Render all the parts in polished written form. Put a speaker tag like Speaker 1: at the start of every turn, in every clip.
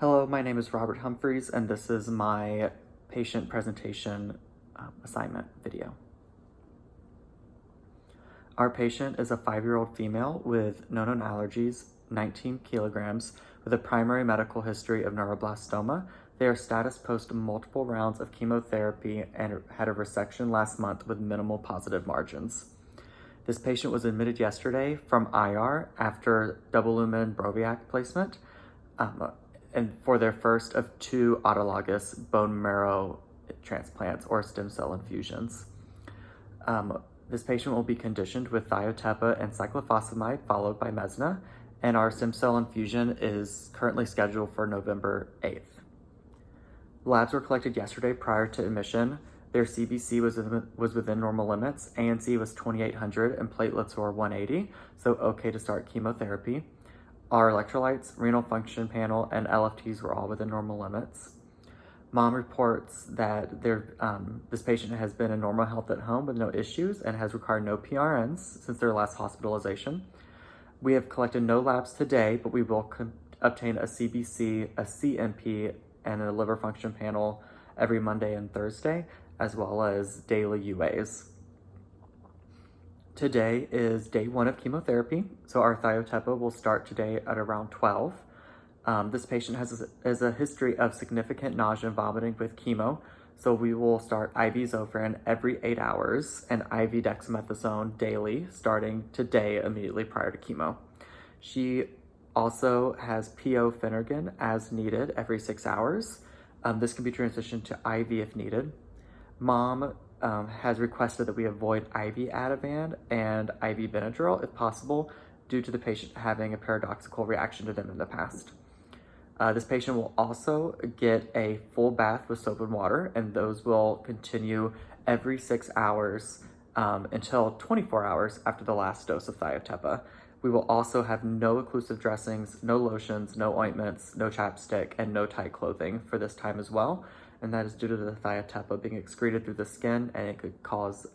Speaker 1: Hello, my name is Robert Humphreys, and this is my patient presentation assignment video. Our patient is a 5-year-old female with no known allergies, 19 kilograms, with a primary medical history of neuroblastoma. They are status post multiple rounds of chemotherapy and had a resection last month with minimal positive margins. This patient was admitted yesterday from IR after double lumen Broviac placement. And for their first of 2 autologous bone marrow transplants or stem cell infusions. This patient will be conditioned with thiotepa and cyclophosphamide followed by mesna, and our stem cell infusion is currently scheduled for November 8th. Labs were collected yesterday prior to admission. Their CBC was within normal limits, ANC was 2800 and platelets were 180, so okay to start chemotherapy. Our electrolytes, renal function panel, and LFTs were all within normal limits. Mom reports that this patient has been in normal health at home with no issues and has required no PRNs since their last hospitalization. We have collected no labs today, but we will obtain a CBC, a CMP, and a liver function panel every Monday and Thursday, as well as daily UAs. Today is day 1 of chemotherapy, so our thiotepa will start today at around 12. This patient has a history of significant nausea and vomiting with chemo, so we will start IV Zofran every 8 hours and IV dexamethasone daily starting today immediately prior to chemo. She also has PO Finnergan as needed every 6 hours. This can be transitioned to IV if needed. Mom has requested that we avoid IV Ativan and IV Benadryl if possible due to the patient having a paradoxical reaction to them in the past. This patient will also get a full bath with soap and water, and those will continue every 6 hours until 24 hours after the last dose of thiotepa. We will also have no occlusive dressings, no lotions, no ointments, no chapstick, and no tight clothing for this time as well. And that is due to the thiotepa being excreted through the skin, and it could cause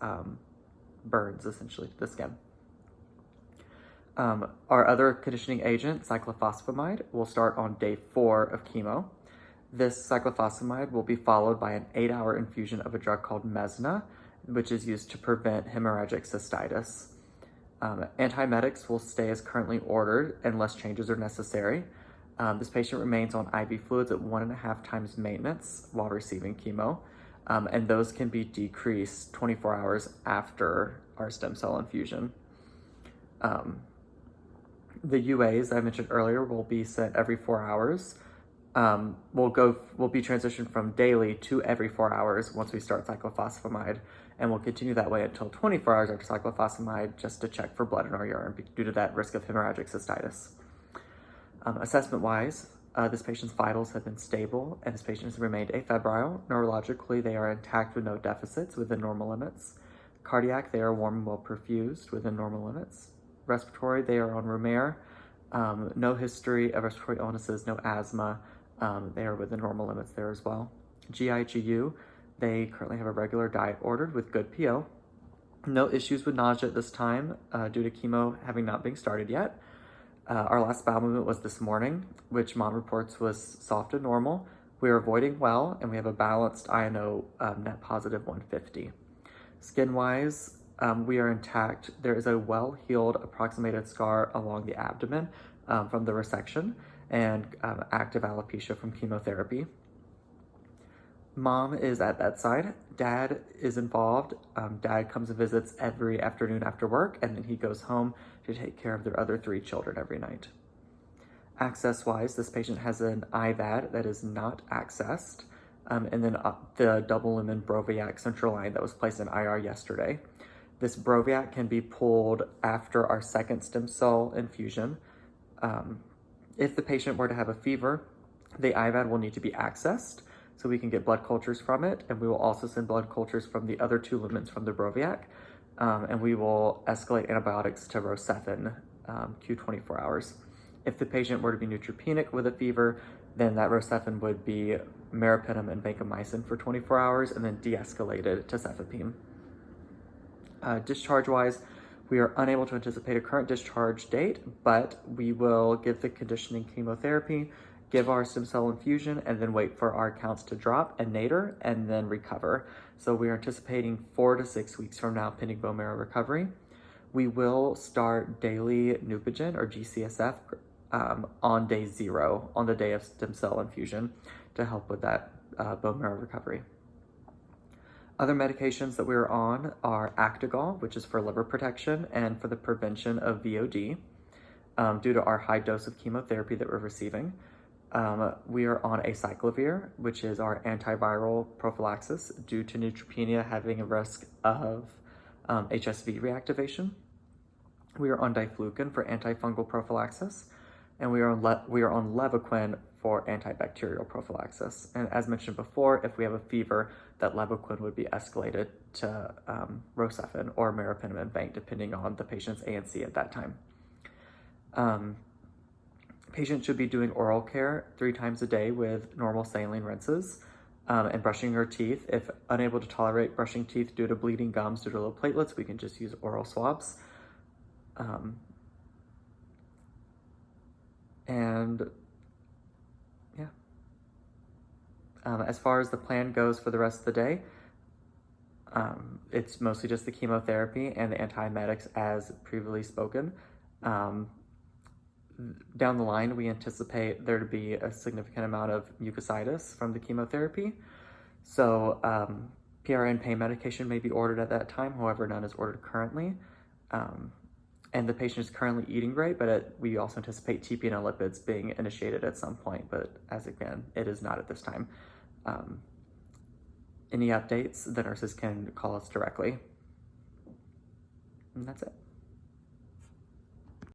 Speaker 1: burns essentially to the skin. Our other conditioning agent, cyclophosphamide, will start on day 4 of chemo. This cyclophosphamide will be followed by an 8-hour infusion of a drug called mesna, which is used to prevent hemorrhagic cystitis. Antiemetics will stay as currently ordered unless changes are necessary. This patient remains on IV fluids at 1.5 times maintenance while receiving chemo, and those can be decreased 24 hours after our stem cell infusion. The UAs I mentioned earlier will be sent every 4 hours. We'll be transitioned from daily to every 4 hours once we start cyclophosphamide, and we'll continue that way until 24 hours after cyclophosphamide just to check for blood in our urine due to that risk of hemorrhagic cystitis. Assessment-wise, this patient's vitals have been stable, and this patient has remained afebrile. Neurologically, they are intact with no deficits within normal limits. Cardiac, they are warm and well perfused within normal limits. Respiratory, they are on room air. No history of respiratory illnesses, no asthma. They are within normal limits there as well. GI/GU, they currently have a regular diet ordered with good PO. No issues with nausea at this time due to chemo having not been started yet. Our last bowel movement was this morning, which mom reports was soft and normal. We are avoiding well, and we have a balanced INO net positive 150. Skin-wise, we are intact. There is a well-healed approximated scar along the abdomen from the resection and active alopecia from chemotherapy. Mom is at bedside. Dad is involved. Dad comes and visits every afternoon after work, and then he goes home to take care of their other 3 children every night. Access-wise, this patient has an IVAD that is not accessed, and then the double lumen Broviac central line that was placed in IR yesterday. This Broviac can be pulled after our second stem cell infusion. If the patient were to have a fever, the IVAD will need to be accessed so we can get blood cultures from it, and we will also send blood cultures from the other 2 lumens from the Broviac, and we will escalate antibiotics to Rocephin Q24 hours. If the patient were to be neutropenic with a fever, then that Rocephin would be meropenem and vancomycin for 24 hours and then de-escalated to cefepime. Discharge-wise, we are unable to anticipate a current discharge date, but we will give the conditioning chemotherapy give our stem cell infusion, and then wait for our counts to drop and nadir, and then recover. So we are anticipating 4 to 6 weeks from now, pending bone marrow recovery. We will start daily Neupogen or GCSF on day 0, on the day of stem cell infusion, to help with that bone marrow recovery. Other medications that we're on are Actigol, which is for liver protection and for the prevention of VOD, due to our high dose of chemotherapy that we're receiving. We are on acyclovir, which is our antiviral prophylaxis due to neutropenia having a risk of HSV reactivation. We are on diflucan for antifungal prophylaxis, and we are on Levaquin for antibacterial prophylaxis. And as mentioned before, if we have a fever, that Levaquin would be escalated to Rocephin or meropenem bank, depending on the patient's ANC at that time. Patients should be doing oral care 3 times a day with normal saline rinses, and brushing your teeth. If unable to tolerate brushing teeth due to bleeding gums due to low platelets, we can just use oral swabs. As far as the plan goes for the rest of the day, it's mostly just the chemotherapy and the antiemetics as previously spoken. Down the line, we anticipate there to be a significant amount of mucositis from the chemotherapy. So PRN pain medication may be ordered at that time, however, none is ordered currently. And the patient is currently eating great, but we also anticipate TP and lipids being initiated at some point, but as again, it is not at this time. Any updates, the nurses can call us directly. And that's it.